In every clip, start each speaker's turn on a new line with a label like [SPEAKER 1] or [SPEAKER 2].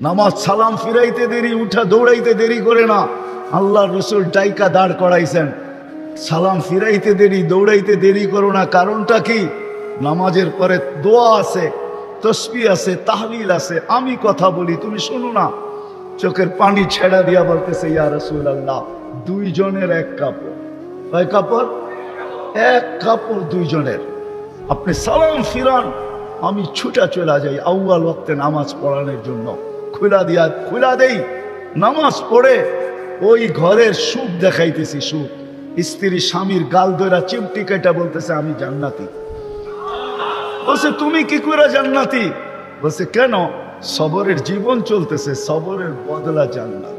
[SPEAKER 1] নামাজ সালাম ফিরাইতে দেরি, উঠা দৌড়াইতে দেরি করে না। আল্লাহর রাসূল ডাইকা দাঁড় করাইছেন, সালাম ফিরাইতে দেরি, দৌড়াইতে দেরি করো না। কারণটা কি? নামাজের পরে দোয়া আছে, তসবিহ আছে, তাহলিল আছে। আমি কথা বলি, তুমি শোনো না। চোখের পানি ছেড়া দিয়া বলতেছে, ইয়া রাসূলুল্লাহ, দুইজনের এক কাপড়। কয় কাপড়? এক কাপড় দুইজনের। আপনি সালাম ফিরান, আমি ছুটা চলে যাই আউয়াল ওয়াক্তে নামাজ পড়ানোর জন্য। খুলা দেই, নামাজ পড়ে ওই ঘরের সুখ দেখাইতেছি। সুখ, স্ত্রী স্বামীর গাল ধরা চিমটি কেটা বলতেছে, আমি জান্নাতি। বলছে, তুমি কি করে জান্নাতি? বলছে, কেন? সবরের জীবন চলতেছে, সবরের বদলা জান্নাত।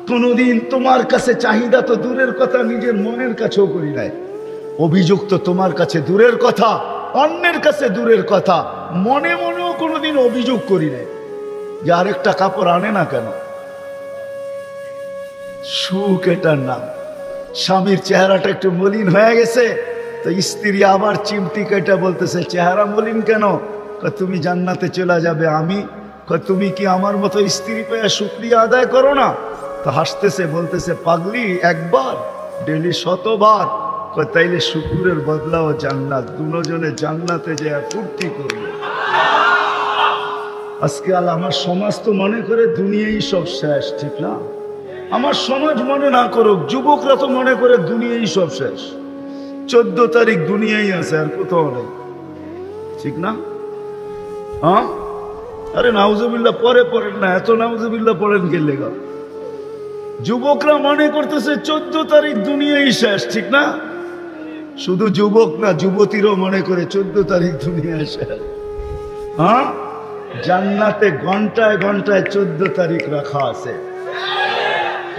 [SPEAKER 1] কোনদিন তোমার কাছে চাহিদা তো দূরের কথা, নিজের মনের কাছেও করি নাই। অভিযোগ তো তোমার কাছে দূরের কথা, অন্যের কাছে দূরের কথা, মনে মনেও কোনোদিন অভিযোগ করি নাই যে আরেকটা কাপড় আনে না কেন। সুখ এটার নাম। স্বামীর চেহারাটা একটু মলিন হয়ে গেছে, তো স্ত্রী আবার চিমটি কেটে বলতেছে, চেহারা মলিন কেন? তুমি জান্নাতে চলে যাবে। আমি তুমি কি আমার মতো স্ত্রী পেয়ে শুকরিয়া আদায় করো না? তো হাসতেছে, বলতেছে, পাগলি, একবার ডেলি 100 বার। তাইলে শুকুরের বদলাও জান্নাত। দুজনে জান্নাতে যে ফুর্তি করবে। আজকে আমার সমাজ তো মনে করে দুনিয়াই সব শেষ, ঠিক না? আমার সমাজ মনে না করুক, যুবকরা তো মনে করে দুনিয়াই সব শেষ। 14 তারিখ দুনিয়াই আছে, আর কোথাও নেই, ঠিক না? হ্যাঁ, আরে নাউজুবিল্লাহ পরে পড়েন না, এত নাউজুবিল্লাহ পড়েন গেলে গা। যুবকরা মনে করতেছে 14 তারিখ দুনিয়াই শেষ, ঠিক না? শুধু যুবক না, যুবতীরও মনে করে 14 তারিখ দুনিয়া শেষ। হ্যাঁ, জান্নাতে ঘন্টায় ঘন্টায় 14 তারিখ রাখা আছে।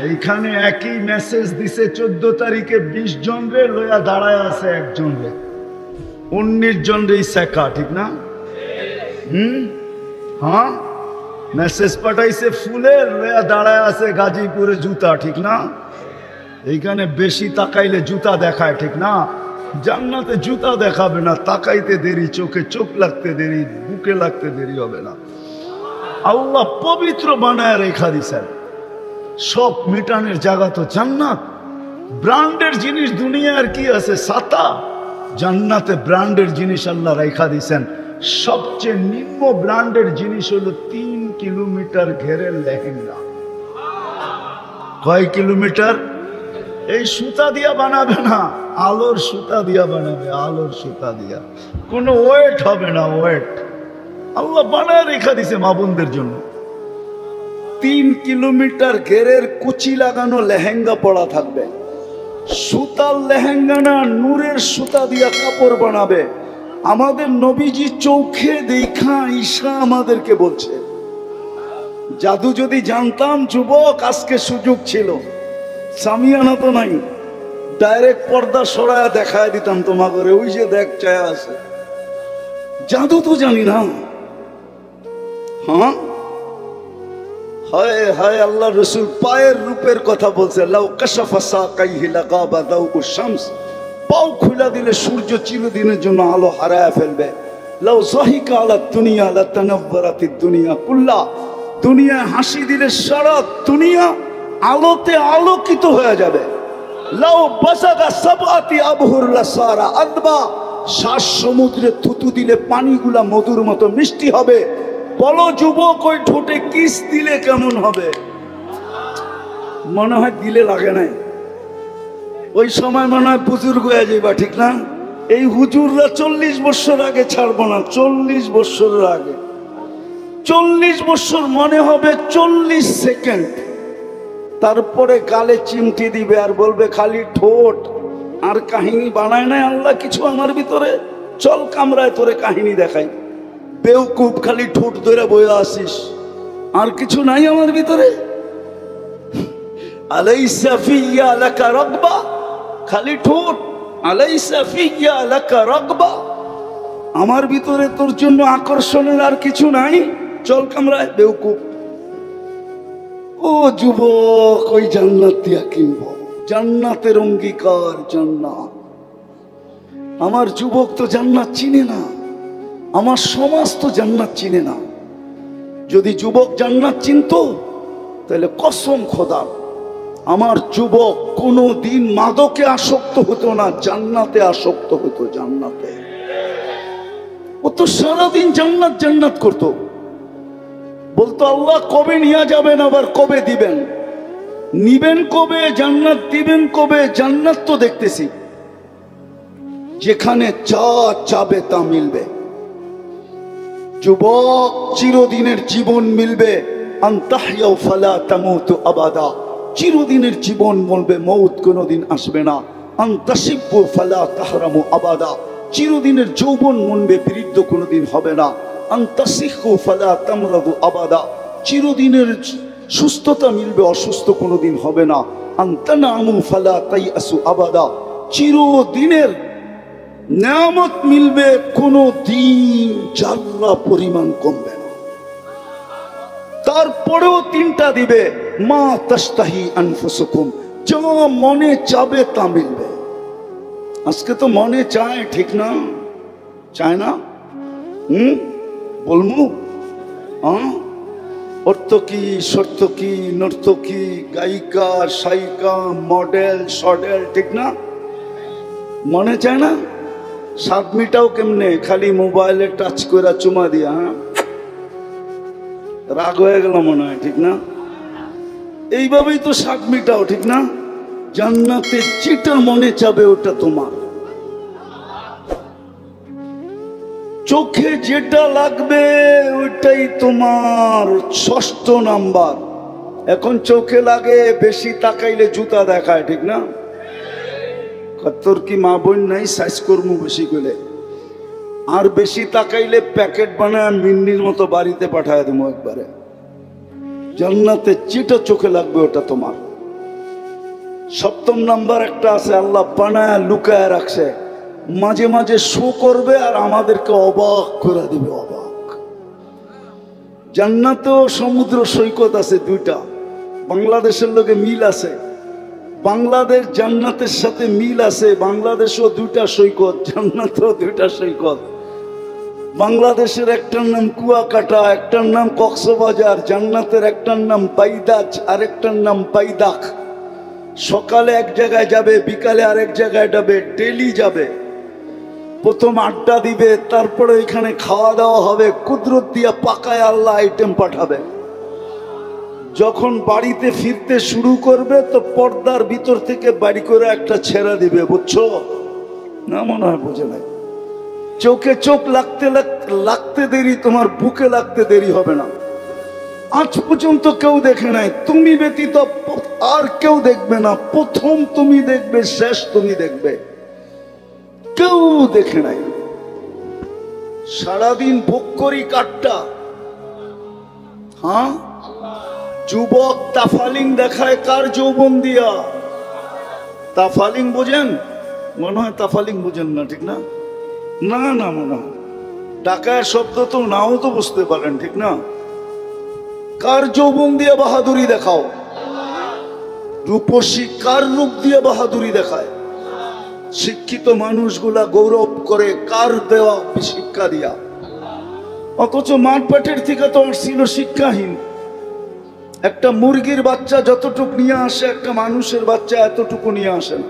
[SPEAKER 1] এইখানে একই মেসেজ দিছে, 14 তারিখে 20 জন রে লইয়া দাঁড়ায় আছে, একজন রে 19 জন রে শেখা, ঠিক না? হ্যাঁ, মেসেজ পাঠাইছে ফুলের, লইয়া দাঁড়ায় আছে গাজীপুরে জুতা, ঠিক না? এইখানে বেশি তাকাইলে জুতা দেখায়, ঠিক না? জান্নাতে জুতা দেখাবে না, তাকাইতে দেরি, চোখে চোখ লাগতে দেরি, বুকে লাগতে দেরি হবে না। আল্লাহ পবিত্র বানায় রেখা দিছেন। সব মিটানের জায়গা তো জান্নাত। ব্র্যান্ডের জিনিস দুনিয়ার কি আছে? ছাতা। জান্নাতে ব্র্যান্ডের জিনিস আল্লাহ রেখা দিছেন। সবচেয়ে নিম্ন ব্র্যান্ডের জিনিস হলো 3 কিলোমিটার ঘেরের লেহেঙ্গা। কয় কিলোমিটার? এই সুতা দিয়া বানাবে না, আলোর সুতা দিয়া বানাবে, আলোর সুতা দিয়া। কোনো ওয়েট হবে না, ওয়েট। আল্লাহ বানায় রেখা দিছে মা বোনদের জন্য। 3 কিলোমিটার ঘেরের কুচি লাগানো লেহেঙ্গা পড়া থাকবে। সুতার লেহেঙ্গা না, নূরের সুতা দিয়া কাপড় বানাবে। আমাদের নবীজি চোখে দেখা ঈশা আমাদেরকে বলছে। জাদু যদি জানতাম যুবক, আজকে সুযোগ ছিল। সামিয়ানা তো নাই, ডাইরেক্ট পর্দা সরায়া দেখায় দিতাম তোমাকে, ওই যে দেখ চায়া আছে। জাদু তো জানি না। হ্যাঁ, হায় হায়, আল্লাহ রসুল পায়ের রূপের কথা বলছে। লাউ কাশাফা সাকাইহি লাগাবা দাউউ শামস, পাও খুলা দিলে সূর্য চিরদিনের জন্য আলো হারায় ফেলবে। লাউ যাহিকা আলা দুনিয়া লাতানাওয়ারাতিদ দুনিয়া কুল্লা, দুনিয়া হাসি দিলে সারা দুনিয়া আলোতে আলোকিত হয়ে যাবে। লাউ বাসাগা সাবাতি আবহুর লাসারা আদবা, 7 সমুদ্রে থুতু দিলে পানিগুলা মধুর মতো মিষ্টি হবে। বলো যুবক, ওই ঠোঁটে কিস দিলে কেমন হবে? মনে হয় দিলে লাগে নাই। ওই সময় মনে হয় বুজুর্গ হয়ে যাইবা, ঠিক না? এই হুজুররা 40 বছর আগে ছাড়বো না, 40 বছরের আগে। 40 বছর মনে হবে 40 সেকেন্ড। তারপরে গালে চিমটি দিবে আর বলবে খালি ঠোঁট। আর কাহিনী বানায় নাই আল্লাহ কিছু আমার ভিতরে। চল কামরায় তোরে কাহিনী দেখাই। বেউকুব, খালি ঠোঁট ধরে বয়ে আসিস, আর কিছু নাই আমার ভিতরে। আলাইসা ফিয়া লাকা রাগবা, খালি ঠোঁট। আলাইসা ফিয়া লাকা রাগবা, আমার ভিতরে তোর জন্য আকর্ষণের আর কিছু নাই। চল কামরায়, বেউকুব। ও যুবক, ওই জান্নাত দিয়া কিনব, জান্নাতের অঙ্গীকার জান্নাত। আমার যুবক তো জান্নাত চিনে না, আমার সমাজ তো জান্নাত চিনে না। যদি যুবক জান্নাত চিনতো তাহলে কসম খোদা আমার যুবক কোনো দিন মাদকে আসক্ত হতো না, জান্নাতে আসক্ত হতো। জান্নাতে ও তো সারাদিন জান্নাত জান্নাত করতো, বলতো আল্লাহ কবে নিয়ে যাবেন, আবার কবে দিবেন, নিবেন কবে, জান্নাত দিবেন কবে। জান্নাত তো দেখতেছি, যেখানে যা চাবে তা মিলবে। যুবক চিরদিনের জীবন মিলবে, আনতাহইয়া ফালা তামুতু আবাদা, চিরদিনের জীবন বলবে, মৌত কোনোদিন আসবে না। আনতাশিব্বু ফালা তাহরামু আবাদা, চিরদিনের যৌবন মনবে, বৃদ্ধ কোনোদিন হবে না। আনতাসিহু ফালা তামরাদু আবাদা, চিরদিনের সুস্থতা মিলবে, অসুস্থ কোনোদিন হবে না। আনতানামু ফালা তাইয়াসু আবাদা, চিরদিনের নিয়ামত মিলবে, কোনো দিন জাররা পরিমাণ কমবে না। তারপরেও তিনটা দিবে, মা তাশতাহি আনফুসুকুম, যা মনে চাবে তা মিলবে। আজকে তো মনে চায়, ঠিক না? চায় না? বলবো অর্থকি, সর্তকি, নর্তকি, গায়িকা, সায়িকা, মডেল, সডেল, ঠিক না? মনে চায় না? স্বাদ মিটাও কেমনে? খালি মোবাইলে টাচ করে চুমা দিয়া, রাগ হয়ে গেল মনে হয়, ঠিক না? এইভাবেই তো স্বাদ মিটাও, ঠিক না? জান্নাতে যেটা মনে চাবে ওটা তোমার। চোখে যেটা লাগবে ওইটাই তোমার, ষষ্ঠ নাম্বার। এখন চোখে লাগে বেশি তাকাইলে জুতা দেখায়, ঠিক না? তোর কি মা বোন নাই, সাইজ কর্ম বেশি করে, আর বেশি তাকাইলে প্যাকেট বানায় মিন্নির মতো বাড়িতে পাঠায় দেবো একবারে। জান্নাতে যেটা চোখে লাগবে ওটা তোমার। সপ্তম নাম্বার একটা আছে, আল্লাহ বানায় লুকায় রাখছে, মাঝে মাঝে শো করবে আর আমাদেরকে অবাক করে দিবে, অবাক। জান্নাতেও সমুদ্র সৈকত আছে দুইটা, বাংলাদেশের লোকে মিল আছে। বাংলাদেশ জান্নাতের সাথে মিল আছে, বাংলাদেশও দুইটা সৈকত, জান্নাতেও দুইটা সৈকত। বাংলাদেশের একটার নাম কুয়াকাটা, একটার নাম কক্সবাজার। জান্নাতের একটার নাম বাইদাজ আর একটার নাম বাইদাক। সকালে এক জায়গায় যাবে, বিকালে আরেক জায়গায় যাবে, ডেলি যাবে। প্রথম আড্ডা দিবে, তারপরে এখানে খাওয়া দাওয়া হবে, কুদরত দিয়া পাকায় আল্লাহ আইটেম পাঠাবে। যখন বাড়িতে ফিরতে শুরু করবে তো পর্দার ভিতর থেকে বাড়ি করে একটা ছেড়া দিবে, বুঝছো না? মনে হয় বোঝে নাই। চোখে চোখ লাগতে লাগতে দেরি, তোমার বুকে লাগতে দেরি হবে না। আজ পর্যন্ত কেউ দেখে নাই, তুমি ব্যতীত আর কেউ দেখবে না। প্রথম তুমি দেখবে, শেষ তুমি দেখবে, কেউ দেখে নাই। সারাদিন ভোগ করি কাঠটা। হ্যাঁ, যুবক তাফালিং দেখায় কার যৌবন দিয়া? তাফালিং বোঝেন? মনে হয় তাফালিং বোঝেন না, ঠিক না? না না, মনে হয় টাকার শব্দ তো নাও তো বুঝতে পারেন, ঠিক না? কার যৌবন দিয়ে বাহাদুরি দেখাও? রূপসী কার রূপ দিয়ে বাহাদুরি দেখায়? শিক্ষিত মানুষগুলা গৌরব করে কার দেওয়া শিক্ষা দিয়া? অথচ মাঠ পেটের থেকে তো ছিল শিক্ষাহীন। একটা মুরগির বাচ্চা যতটুকু নিয়ে আসে, একটা মানুষের বাচ্চা এতটুকু নিয়ে আসে না।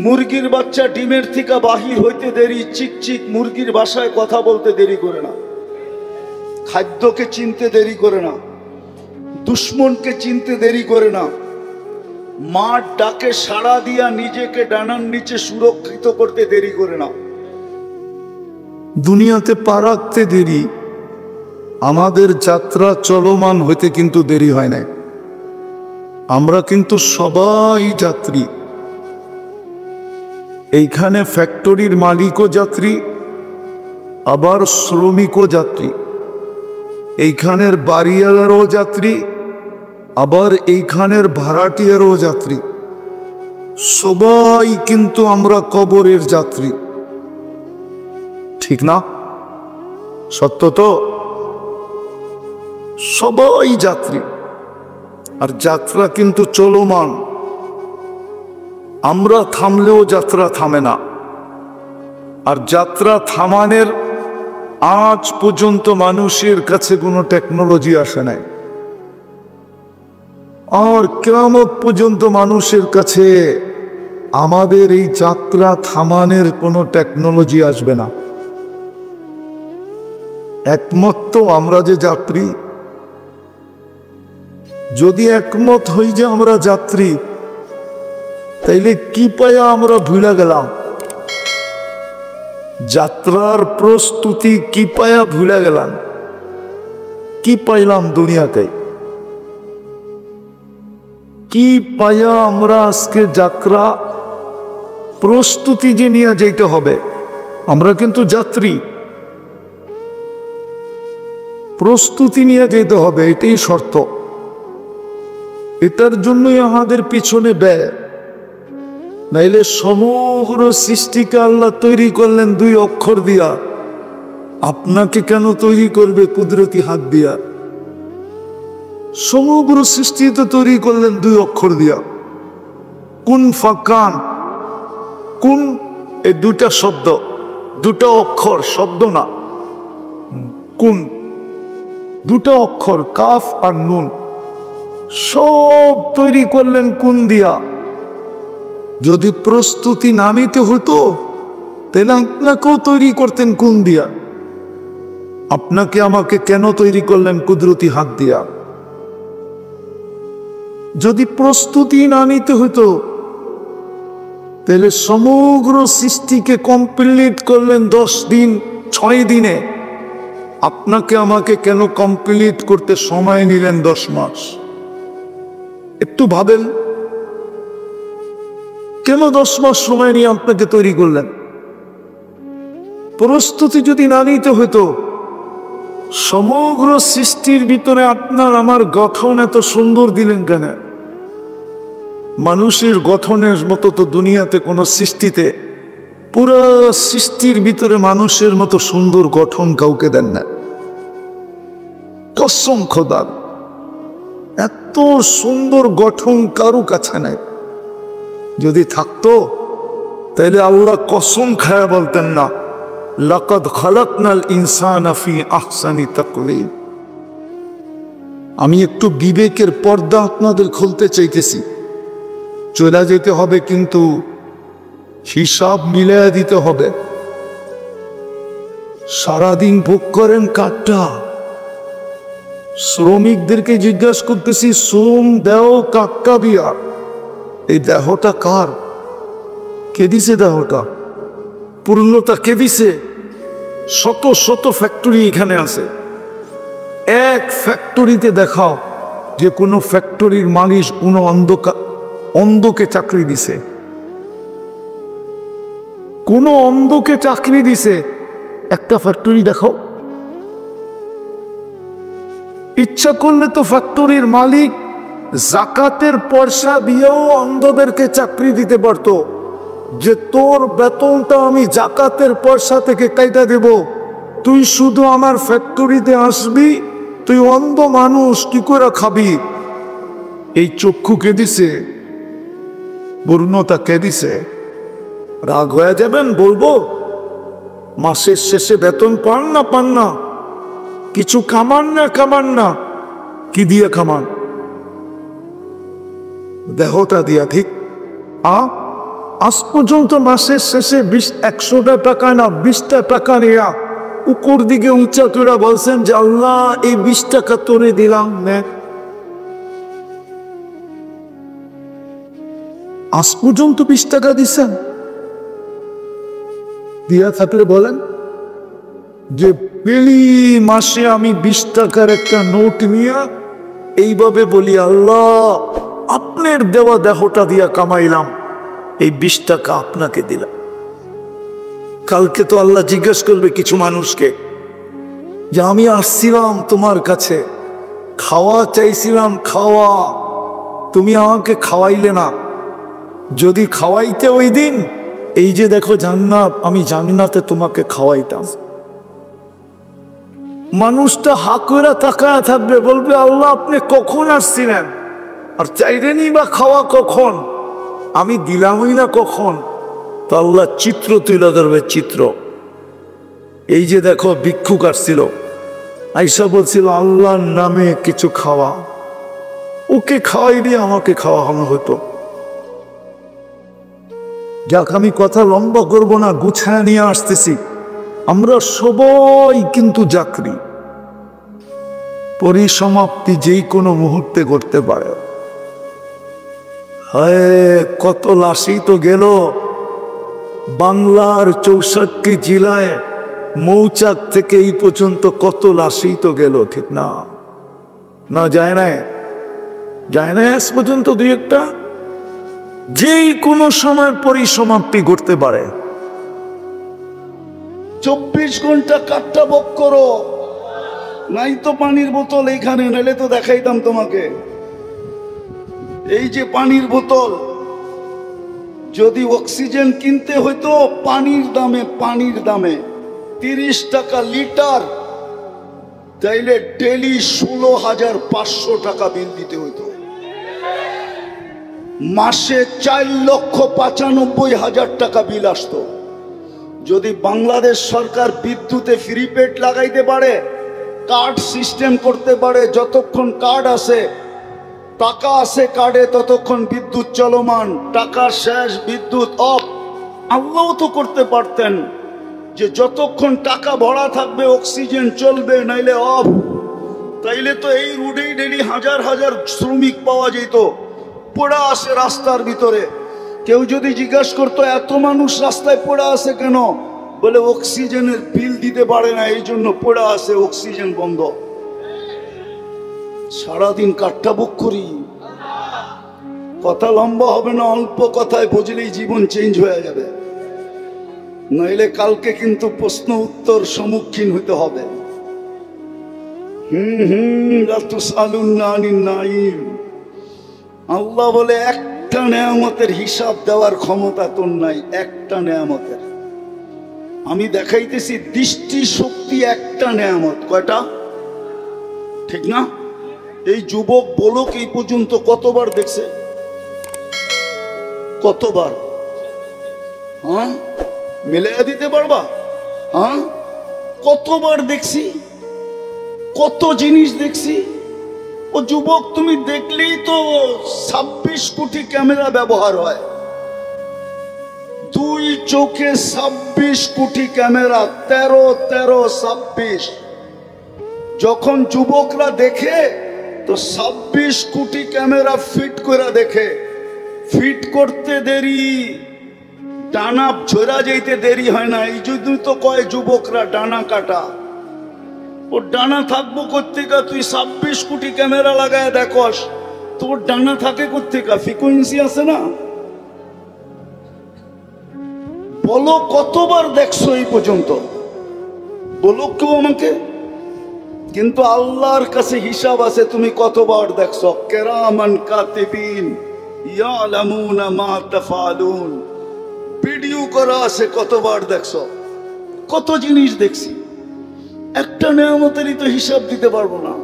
[SPEAKER 1] মুরগির বাচ্চা ডিমের থেকে বাহির হইতে দেরি, চিকচিক মুরগির ভাষায় কথা বলতে দেরি করে না, খাদ্যকে চিনতে দেরি করে না, দুশ্মনকে চিনতে দেরি করে না, মার ডাকে সাড়া দিয়া নিজেকে ডানার নিচে সুরক্ষিত করতে দেরি করে না। দুনিয়াতে পা রাখতে দেরি, আমাদের যাত্রা চলমান হইতে কিন্তু দেরি হয় না। আমরা কিন্তু সবাই যাত্রী। এইখানে ফ্যাক্টরির মালিকও যাত্রী, আবার শ্রমিকও যাত্রী। এইখানের বাড়িওয়ালারও যাত্রী, আবার এইখানের ভাড়াটিয়ারও যাত্রী। সবাই কিন্তু আমরা কবরের যাত্রী, ঠিক না? সত্য তো? সবাই যাত্রী, আর যাত্রা কিন্তু চলমান। আমরা থামলেও যাত্রা থামে না। আর যাত্রা থামানের
[SPEAKER 2] আজ পর্যন্ত মানুষের কাছে কোনো টেকনোলজি আসে নাই, আর কিয়ামত পর্যন্ত মানুষের কাছে আমাদের এই যাত্রা থামানোর কোনো টেকনোলজি আসবে না। একমত তো আমরা যে যাত্রী? যদি একমত হই যে আমরা যাত্রী, তাইলে কি পায়া আমরা ভুলে গেলাম? যাত্রার প্রস্তুতি কি পায়া ভুলে গেলাম? কি পাইলাম দুনিয়াতে? কি পায়া আমরা আজকে যাত্রা প্রস্তুতি যে নিয়ে যেতে হবে? আমরা কিন্তু যাত্রী, প্রস্তুতি নিয়ে যেতে হবে, এটাই শর্ত। এটার জন্যই আমাদের পিছনে ব্যয়। নাইলে সমগ্র সৃষ্টিকে আল্লাহ তৈরি করলেন 2 অক্ষর দিয়া, আপনাকে কেন তৈরি করবে কুদরতি হাত দিয়া? সমগ্র সৃষ্টি তো তৈরি করলেন 2 অক্ষর দিয়া, কুন ফাকান। কুন এই 2টা শব্দ, 2টা অক্ষর, শব্দ না। কুন 2টা অক্ষর, কাফ আর নুন। সব তৈরি করলেন কুন দিয়া। যদি প্রস্তুতি না নিতে হতো তাহলে আপনাকেও তৈরি করতেন কুন দিয়া। আপনাকে আমাকে কেন তৈরি করলেন কুদরতি হাত দিয়া? যদি প্রস্তুতি না নিতে হতো তাহলে সমগ্র সৃষ্টিকে কমপ্লিট করলেন 10 দিন 6 দিনে। আপনাকে আমাকে কেন কমপ্লিট করতে সময় নিলেন 10 মাস? একটু ভাবেন, কেন 10 মাস সময় নিয়ে আপনাকে তৈরি করলেন? প্রস্তুতি যদি না নিতে হতো, সমগ্র সৃষ্টির ভিতরে আপনার আমার গঠন এত সুন্দর দিলেন কেন? মানুষের গঠনের মতো তো দুনিয়াতে কোনো সৃষ্টিতে, পুরো সৃষ্টির ভিতরে মানুষের মতো সুন্দর গঠন কাউকে দেন না। কসম খোদার, এত সুন্দর গঠন কারো কাছে নাই। যদি থাকতো তাহলে আল্লাহ কসম খায়া বলতেন না, লাকাদ খালাকনাল ইনসানা ফি আহসানি তাকওয়িম। আমি একটু বিবেকের পর্দা আপনাদের খুলতে চাইতেছি। চলে যেতে হবে, কিন্তু হিসাব মিলিয়ে দিতে হবে। সারাদিন ভোগ করেন কাঠটা, শ্রমিকদেরকে জিজ্ঞাসা করতেছি, শ্রম দেও কাক্কা দিয়া। এই দেহটা কার? কে দিছে দেহটা? পূর্ণতা কে দিছে? শত শত ফ্যাক্টরি এখানে আছে। এক ফ্যাক্টরিতে দেখাও যে কোনো ফ্যাক্টরির মালিক কোনো অন্ধকে চাকরি দিছে। কোন অন্ধকে চাকরি দিছে? একটা ফ্যাক্টরি দেখাও। ইচ্ছা করলে তো ফ্যাক্টরির মালিক জাকাতের পয়সা দিয়েও অন্ধদেরকে চাকরি দিতে পারতো, যে তোর বেতনটা আমি জাকাতের পয়সা থেকে কাইটা দেব, তুই শুধু আমার ফ্যাক্টরিতে আসবি, তুই অন্ধ মানুষ কি করে খাবি? এই চক্ষু কে দিছে? পূর্ণতা কে দিছে? রাগ হয়ে যাবেন, বলবো মাসের শেষে বেতন পান না, কিছু কামান না, কি দিয়ে কামান? দেহটা দিয়া, ঠিক? আজ পর্যন্ত মাসের শেষে 100টা টাকা না 20টা টাকা নিয়া উপর দিকে উঁচা তোরা বলছেন যে আল্লাহ এই 20 টাকা তোরে দিলাম। আজ পর্যন্ত 20 টাকা দিচ্ছেন? দিয়া থাকলে বলেন যে পেলি মাসে আমি 20 টাকার একটা নোট নিয়ে এইভাবে বলি, আল্লাহ আপনার দেওয়া দেহটা দিয়া কামাইলাম, এই 20 টাকা আপনাকে দিলাম। কালকে তো আল্লাহ জিজ্ঞেস করবে কিছু মানুষকে যে আমি আসছিলাম তোমার কাছে, খাওয়া চাইছিলাম, খাওয়া তুমি আমাকে খাওয়াইলে না। যদি খাওয়াইতে ওই দিন, এই যে দেখো জান্নাত, আমি জান্নাতে তোমাকে খাওয়াইতাম। মানুষটা হা করে তাকায় থাকবে, বলবে আল্লাহ আপনি কখন আসছিলেন, আর চাইলেনই বা খাওয়া কখন, আমি দিলামই না কখন। তো আল্লাহ চিত্র তুলে ধরবে, চিত্র এই যে দেখো ভিক্ষুক আসছিল, আইসা বলছিল আল্লাহর নামে কিছু খাওয়া, ওকে খাওয়াই দিয়ে আমাকে খাওয়ানো হতো। যাক, আমি কথা লম্বা করব না, গুছায় নিয়ে আসতেছি। আমরা সবাই কিন্তু চাকরি, পরিসমাপ্তি যেই কোনো মুহূর্তে করতে পারে। হায়, কত লাশই তো গেল বাংলার 64 জেলায়, মৌচাক থেকে এই পর্যন্ত কত লাশই তো গেল, ঠিক না? না যায় না, যায় না আজ পর্যন্ত দুই একটা। যেই কোনো সময় পরিসমাপ্তি ঘটতে পারে।
[SPEAKER 1] 24 ঘন্টা কাটটা বক করো, নাই তো পানির বোতল এইখানে, নাইলে তো দেখাইতাম তোমাকে। এই যে পানির বোতল, যদি অক্সিজেন কিনতে হইতো পানির দামে 30 টাকা লিটার, তাইলে ডেলি 16,500 টাকা বিল দিতে হইতো। মাসে 4,95,000 টাকা বিল আসতো। যদি বাংলাদেশ সরকার বিদ্যুতে ফ্রি পেড লাগাইতে পারে, কার্ড সিস্টেম করতে পারে, যতক্ষণ কার্ড আছে, টাকা আছে কার্ডে, ততক্ষণ বিদ্যুৎ চলমান, টাকা শেষ বিদ্যুৎ অফ। আল্লাহ তো করতে পারতেন যে যতক্ষণ টাকা ভরা থাকবে অক্সিজেন চলবে, নাইলে অফ। তাইলে তো এই রোডেই ডেলি হাজার হাজার শ্রমিক পাওয়া যেত, পড়া আছে রাস্তার ভিতরে। কেউ যদি জিজ্ঞাসা করতো এত মানুষ রাস্তায় পড়া আছে কেন, বলে অক্সিজেনের বিল দিতে পারে না, এই জন্য পড়া আছে, অক্সিজেন বন্ধ। সারাদিন কাঠটা বুক করি, কথা লম্বা হবে না, অল্প কথায় বুঝলেই জীবন চেঞ্জ হয়ে যাবে। নইলে কালকে কিন্তু প্রশ্ন উত্তর সম্মুখীন হতে হবে। আল্লাহ বলে একটা নেয়ামতের হিসাব দেওয়ার ক্ষমতা তোর নাই, একটা নেয়ামতের। আমি দেখাইতেছি দৃষ্টি শক্তি একটা নেয়ামত। কয়টা? ঠিক না? এই যুবক বলক এই পর্যন্ত কতবার দেখছে? কতবার? হ্যাঁ, মিলাইয়া দিতে পারবা? হ্যাঁ, কতবার দেখছি, কত জিনিস দেখছি। ও যুবক, তুমি দেখলেই তো 26 কোটি ক্যামেরা ব্যবহার হয়, 2 চোখে 26 কোটি ক্যামেরা, 13 যখন যুবকরা দেখে তো 26 কোটি ক্যামেরা ফিট করে দেখে। ফিট করতে দেরি, ডানা ঝরা যেতে দেরি হয় না। এই জন্য তো কয় যুবকরা ডানা কাটা। ওর ডানা থাকবো কোত্থেকা? তুই 26 কোটি ক্যামেরা লাগায় দেখস, তোর ডানা থাকে কোত্থেকা? ফ্রিকোয়েন্সি আছে না? বলো কতবার দেখছো এই পর্যন্ত? বলো কেউ আমাকে। কিন্তু আল্লাহর কাছে হিসাব আছে তুমি কতবার দেখছো। কিরামান কাতিবিন ইয়ালামুনা মা তাফআলুন, ভিডিও করা আছে কতবার দেখছো। কত জিনিস দেখছি, একটা নেয়ামতেরই তো হিসাব দিতে পারবো না।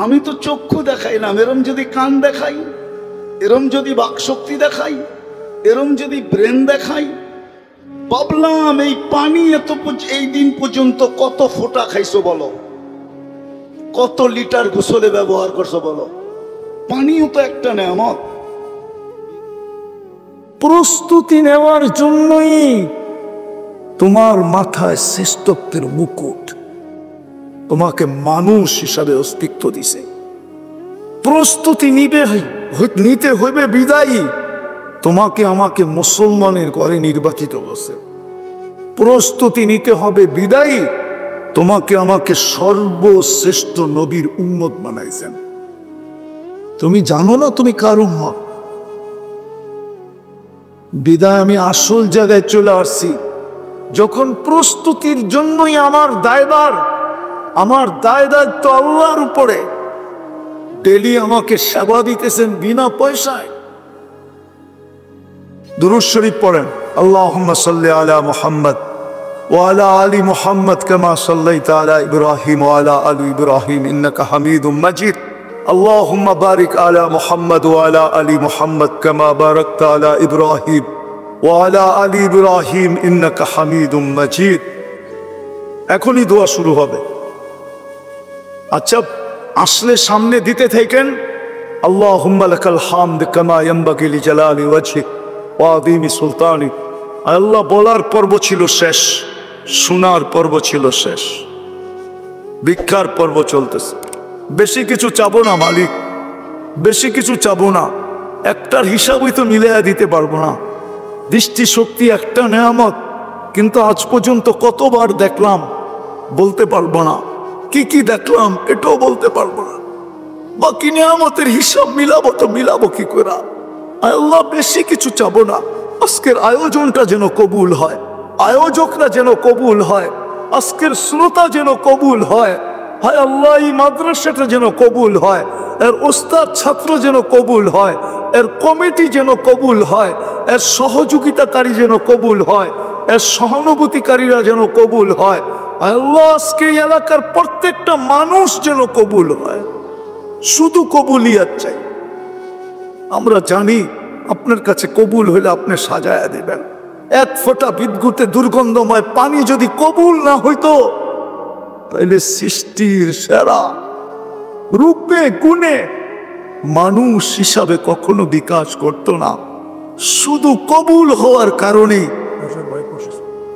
[SPEAKER 1] আমি তো চক্ষু দেখাইলাম, এরম যদি কান দেখাই, এরম যদি বাকশক্তি দেখাই, এরম যদি ব্রেন দেখাই, ভাবলাম এই পানি এই দিন পর্যন্ত কত ফোঁটা খাইছো বলো, কত লিটার গোসলে ব্যবহার করছো বলো। পানিও তো একটা নেয়ামত।
[SPEAKER 2] প্রস্তুতি নেওয়ার জন্যই তোমার মাথায় শ্রেষ্ঠত্বের মুকুট, তোমাকে মানুষ হিসাবে অস্তিত্ব দিছে। প্রস্তুতি নিতে হইবে বিদায়ী তোমাকে আমাকে মুসলমানের ঘরে নির্বাচিত করছে। প্রস্তুতি নিতে হবে বিদায়ী তোমাকে আমাকে সর্বশ্রেষ্ঠ নবীর উম্মত বানাইছেন। তুমি জানো না তুমি কার উম্মত? বিদায় আমি আসল জায়গায় চলে আসছি। যখন প্রস্তুতির জন্যই আমার দায়দায়িত্ব আল্লাহর উপরে। ডেলি আমাকে সেবা দিতেছেন বিনা পয়সায়। দুরূদ শরীফ পড়েন, আল্লাহুম্মা সাল্লি আলা মুহাম্মদ ওয়া আলা আলি মুহাম্মদ কামা সাল্লাইতা আলা ইব্রাহিম ওয়া আলা আলি ইব্রাহিম ইন্নাকা হামিদুম মাজিদ। আল্লাহুম্মা বারিক আলা মুহাম্মদ ওয়া আলা আলি মুহাম্মদ কামা বারাকতা আলা ইব্রাহিম ওয়া আলা আলি ইব্রাহিম ইন্নাকা হামিদুম মাজিদ। এখনই দোয়া শুরু হবে। আচ্ছা, আসলে সামনে দিতে থাকেন আল্লাহুম্মা লাকাল হামদ কামা ইয়ানবাগি লিজালালি ওয়াজহিক ওয়া আযীমি সুলতানিক। আল্লাহ বলার পর্ব ছিল শেষ, শোনার পর্ব ছিল শেষ, ভিক্ষার পর্ব চলতেছে। বেশি কিছু চাবো না মালিক, বেশি কিছু চাবো না। একটার হিসাবই তো মিলিয়ে দিতে পারবো না। দৃষ্টি শক্তি একটা নেয়ামত, কিন্তু আজ পর্যন্ত কতবার দেখলাম বলতে পারবো না। কি কি দেখলাম এটাও বলতে পারবো না। বাকি নেয়ামতের হিসাব মিলাবো তো মিলাবো কি করে? আল্লাহ বেশি কিছু চাবো না। আজকের আয়োজনটা যেন কবুল হয়, আয়োজকরা যেন কবুল হয়, আজকের শ্রোতা যেন কবুল হয়। হায় আল্লাহ, এই মাদ্রাসাটা যেন কবুল হয়, এর ওস্তাদ ছাত্র যেন কবুল হয়, এর কমিটি যেন কবুল হয়, এর সহযোগিতাকারী যেন কবুল হয়, এর সহানুভূতিকারীরা যেন কবুল হয়। আল্লাহ, আজকে এই এলাকার প্রত্যেকটা মানুষ যেন কবুল হয়। শুধু কবুলিয়াত চাই। আমরা জানি আপনার কাছে কবুল হলে আপনি সাজায়া দিবেন। এক ফোঁটা বিদ্যুতে দুর্গন্ধময় পানি যদি কবুল না হইতো, তাহলে সৃষ্টির সেরা রূপে গুণে মানুষ হিসাবে কখনো বিকাশ করত না। শুধু কবুল হওয়ার কারণেই,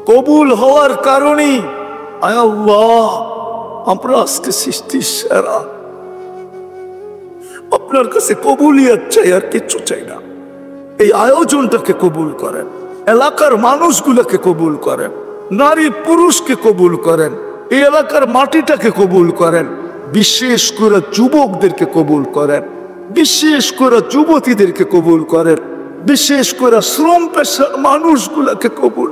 [SPEAKER 2] কবুল হওয়ার কারণেই আয় আল্লাহ আমরা আজকে সৃষ্টির সেরা। আপনার কাছে কবুলিয়াত চাই, আর কিচ্ছু চাই না। এই আয়োজনটাকে কবুল করেন, এলাকার মানুষগুলোকে কবুল করেন, নারী পুরুষকে কবুল করেন, এই এলাকার মাটিটাকে কবুল করেন, বিশেষ করে যুবকদেরকে কবুল করেন, বিশেষ করে যুবতীদেরকে কবুল করেন, বিশেষ করে শ্রম পেশার মানুষগুলোকে কবুল